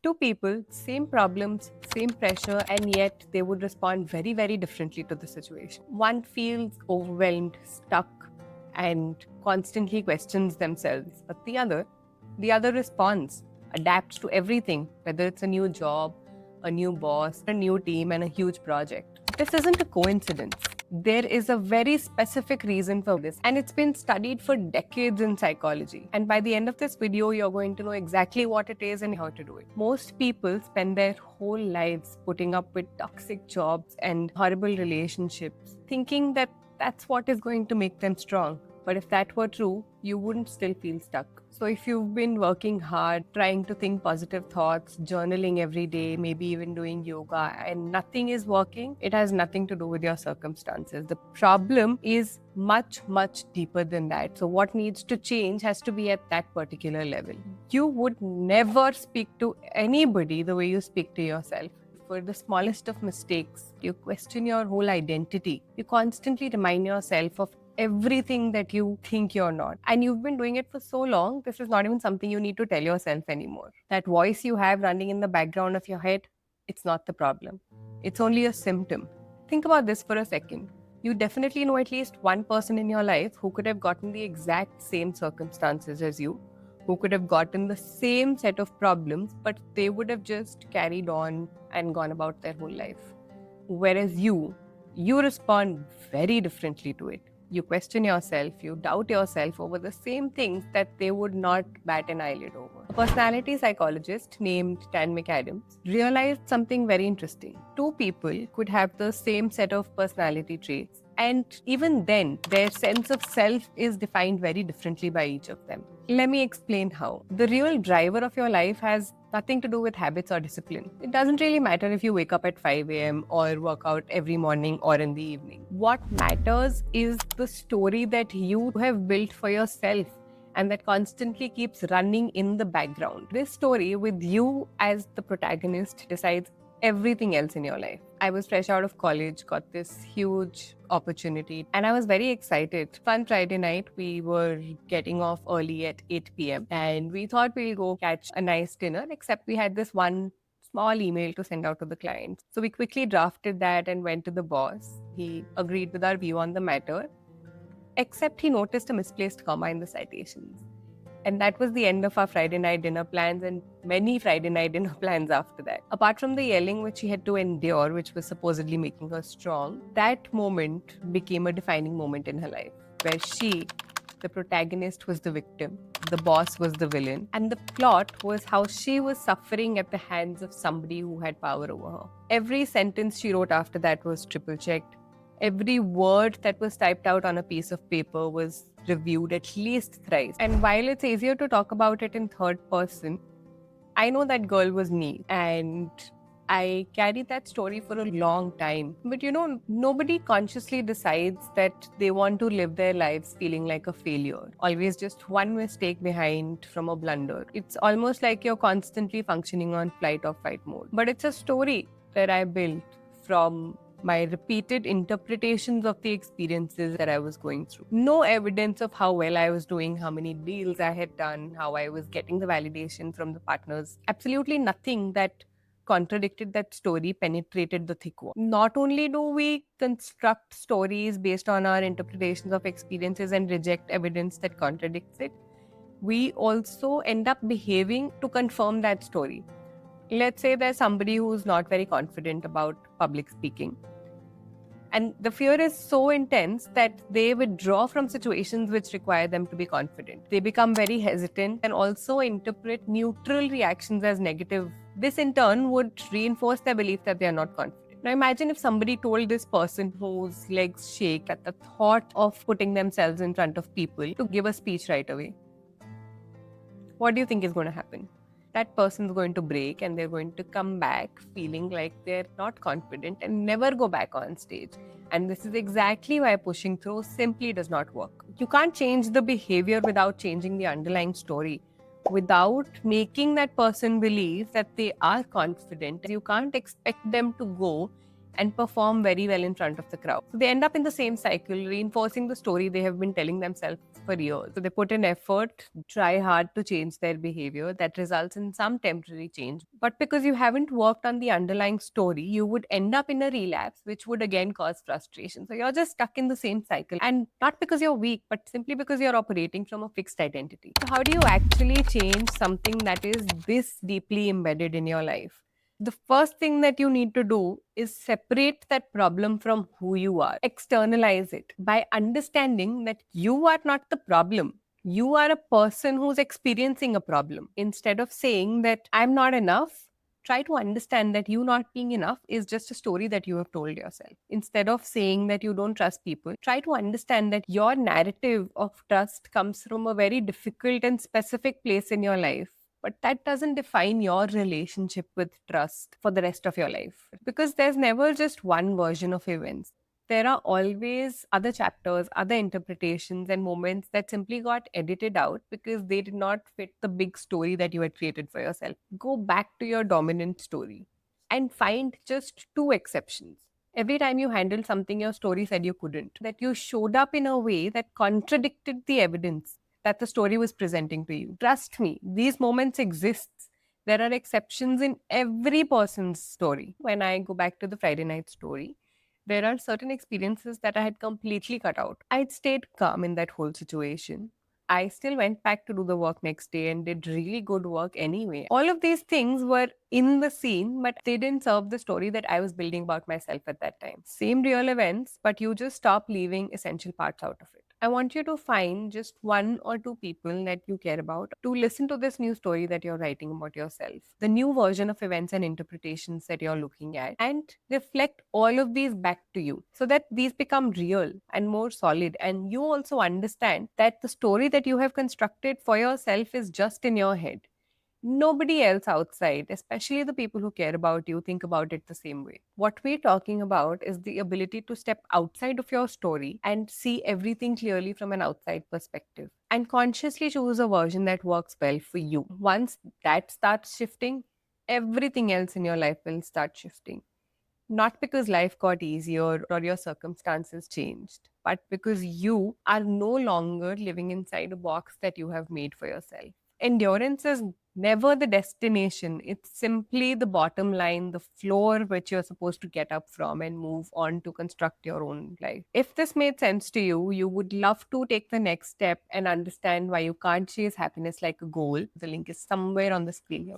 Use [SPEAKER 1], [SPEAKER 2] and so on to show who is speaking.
[SPEAKER 1] Two people, same problems, same pressure, and yet they would respond very, very differently to the situation. One feels overwhelmed, stuck, and constantly questions themselves, but the other responds, adapts to everything, whether it's a new job, a new boss, a new team, and a huge project. This isn't a coincidence. There is a very specific reason for this, and it's been studied for decades in psychology. And by the end of this video, you're going to know exactly what it is and how to do it. Most people spend their whole lives putting up with toxic jobs and horrible relationships, thinking that that's what is going to make them strong. But if that were true, you wouldn't still feel stuck. So if you've been working hard, trying to think positive thoughts, journaling every day, maybe even doing yoga, and nothing is working, it has nothing to do with your circumstances. The problem is much, much deeper than that. So what needs to change has to be at that particular level. You would never speak to anybody the way you speak to yourself. For the smallest of mistakes, you question your whole identity. You constantly remind yourself of everything that you think you're not. And you've been doing it for so long, this is not even something you need to tell yourself anymore. That voice you have running in the background of your head, it's not the problem. It's only a symptom. Think about this for a second. You definitely know at least one person in your life who could have gotten the exact same circumstances as you, who could have gotten the same set of problems, but they would have just carried on and gone about their whole life. Whereas you respond very differently to it. You question yourself, you doubt yourself over the same things that they would not bat an eyelid over. A personality psychologist named Dan McAdams realized something very interesting. Two people could have the same set of personality traits, and even then, their sense of self is defined very differently by each of them. Let me explain how. The real driver of your life has nothing to do with habits or discipline. It doesn't really matter if you wake up at 5 a.m. or work out every morning or in the evening. What matters is the story that you have built for yourself and that constantly keeps running in the background. This story, with you as the protagonist, decides everything else in your life. I was fresh out of college, got this huge opportunity, and I was very excited. Fun Friday night, we were getting off early at 8 p.m. and we thought we'll go catch a nice dinner, except we had this one small email to send out to the client. So we quickly drafted that and went to the boss. He agreed with our view on the matter, except he noticed a misplaced comma in the citations. And that was the end of our Friday night dinner plans and many Friday night dinner plans after that. Apart from the yelling which she had to endure, which was supposedly making her strong, that moment became a defining moment in her life, where she, the protagonist, was the victim, the boss was the villain, and the plot was how she was suffering at the hands of somebody who had power over her. Every sentence she wrote after that was triple checked. Every word that was typed out on a piece of paper was reviewed at least thrice. And while it's easier to talk about it in third person, I know that girl was me, and I carried that story for a long time. But nobody consciously decides that they want to live their lives feeling like a failure, always just one mistake behind from a blunder. It's almost like you're constantly functioning on flight or fight mode. But it's a story that I built from my repeated interpretations of the experiences that I was going through. No evidence of how well I was doing, how many deals I had done, how I was getting the validation from the partners. Absolutely nothing that contradicted that story penetrated the thick wall. Not only do we construct stories based on our interpretations of experiences and reject evidence that contradicts it, we also end up behaving to confirm that story. Let's say there's somebody who's not very confident about public speaking. And the fear is so intense that they withdraw from situations which require them to be confident. They become very hesitant and also interpret neutral reactions as negative. This in turn would reinforce their belief that they are not confident. Now imagine if somebody told this person whose legs shake at the thought of putting themselves in front of people to give a speech right away. What do you think is going to happen? That person's going to break and they're going to come back feeling like they're not confident and never go back on stage. And this is exactly why pushing through simply does not work. You can't change the behavior without changing the underlying story. Without making that person believe that they are confident, you can't expect them to go and perform very well in front of the crowd. So they end up in the same cycle, reinforcing the story they have been telling themselves for years. So they put in effort, try hard to change their behavior that results in some temporary change. But because you haven't worked on the underlying story, you would end up in a relapse, which would again cause frustration. So you're just stuck in the same cycle. And not because you're weak, but simply because you're operating from a fixed identity. So, how do you actually change something that is this deeply embedded in your life? The first thing that you need to do is separate that problem from who you are. Externalize it by understanding that you are not the problem. You are a person who's experiencing a problem. Instead of saying that I'm not enough, try to understand that you not being enough is just a story that you have told yourself. Instead of saying that you don't trust people, try to understand that your narrative of trust comes from a very difficult and specific place in your life, but that doesn't define your relationship with trust for the rest of your life, because there's never just one version of events. There are always other chapters, other interpretations, and moments that simply got edited out because they did not fit the big story that you had created for yourself. Go back to your dominant story and find just two exceptions. Every time you handled something your story said you couldn't, that you showed up in a way that contradicted the evidence that the story was presenting to you. Trust me, these moments exist. There are exceptions in every person's story. When I go back to the Friday night story, there are certain experiences that I had completely cut out. I'd stayed calm in that whole situation. I still went back to do the work next day and did really good work anyway. All of these things were in the scene, but they didn't serve the story that I was building about myself at that time. Same real events, but you just stop leaving essential parts out of it. I want you to find just one or two people that you care about to listen to this new story that you're writing about yourself, the new version of events and interpretations that you're looking at, and reflect all of these back to you so that these become real and more solid. And you also understand that the story that you have constructed for yourself is just in your head. Nobody else outside, especially the people who care about you, think about it the same way. What we're talking about is the ability to step outside of your story and see everything clearly from an outside perspective and consciously choose a version that works well for you. Once that starts shifting, everything else in your life will start shifting. Not because life got easier or your circumstances changed, but because you are no longer living inside a box that you have made for yourself. Endurance is never the destination, it's simply the bottom line, the floor which you're supposed to get up from and move on to construct your own life. If this made sense to you, you would love to take the next step and understand why you can't chase happiness like a goal. The link is somewhere on the screen here.